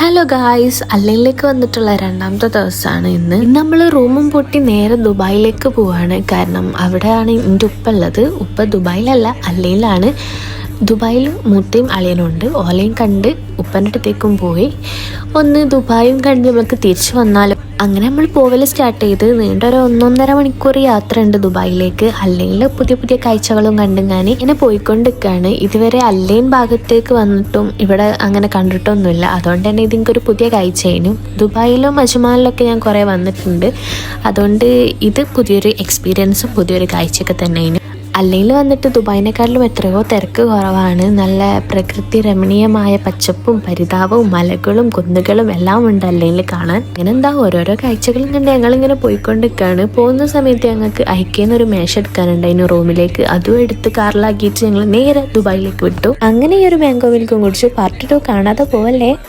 Hello guys, അല്ലയിലേക്ക് വന്നിട്ടുള്ള രണ്ടാമത്തെ ദിവസമാണ് ഇന്ന് നമ്മൾ റൂമും പൊട്ടി നേരെ ദുബായിലേക്ക് പോവാണ്. കാരണം അവിടെയാണ് എൻ്റെ ഉപ്പ ഉള്ളത്. ഉപ്പ ദുബായിലല്ല, അല്ലയിലാണ്. ദുബായിൽ മൂത്തയും അളിയനുണ്ട്. ഓലയും കണ്ട് ഉപ്പൻ്റെ അടുത്തേക്കും പോയി ഒന്ന് ദുബായും കണ്ട് നമുക്ക് തിരിച്ചു വന്നാലും അങ്ങനെ നമ്മൾ പോവൽ സ്റ്റാർട്ട് ചെയ്ത് നീണ്ട ഒരു 1.5 മണിക്കൂർ യാത്ര ഉണ്ട് ദുബായിലേക്ക്. അല്ലെങ്കിൽ പുതിയ പുതിയ കാഴ്ചകളും കണ്ടും ഞാൻ ഇങ്ങനെ പോയിക്കൊണ്ടിരിക്കുകയാണ്. ഇതുവരെ അല്ലൈൻ ഭാഗത്തേക്ക് വന്നിട്ടും ഇവിടെ അങ്ങനെ കണ്ടിട്ടൊന്നുമില്ല. അതുകൊണ്ട് തന്നെ ഇതിങ്ങൊരു പുതിയ കാഴ്ചയായിരുന്നു. ദുബായിലും അജ്മാനിലൊക്കെ ഞാൻ കുറേ വന്നിട്ടുണ്ട്. അതുകൊണ്ട് ഇത് പുതിയൊരു എക്സ്പീരിയൻസും പുതിയൊരു കാഴ്ചയൊക്കെ തന്നെയാണ്. അല്ലെങ്കിൽ വന്നിട്ട് ദുബായിനെക്കാട്ടിലും എത്രയോ തിരക്ക് കുറവാണ്. നല്ല പ്രകൃതി രമണീയമായ പച്ചപ്പും പരിതാപവും മലകളും കുന്നുകളും എല്ലാം ഉണ്ട് അല്ലെങ്കിൽ കാണാൻ. അങ്ങനെ എന്താ ഓരോരോ കാഴ്ചകളും കണ്ട് ഞങ്ങളിങ്ങനെ പോയിക്കൊണ്ടിരിക്കുകയാണ്. പോകുന്ന സമയത്ത് ഞങ്ങൾക്ക് അയക്കുന്ന ഒരു മേശ എടുക്കാനുണ്ട് അതിന് റൂമിലേക്ക്. അതും എടുത്ത് കാറിലാക്കിയിട്ട് ഞങ്ങൾ നേരെ ദുബായിലേക്ക് വിട്ടു. അങ്ങനെ ഈ ഒരു മാംഗോ മിൽക്കും കുടിച്ചു. പാർട്ട് 2 കാണാതെ പോവല്ലേ.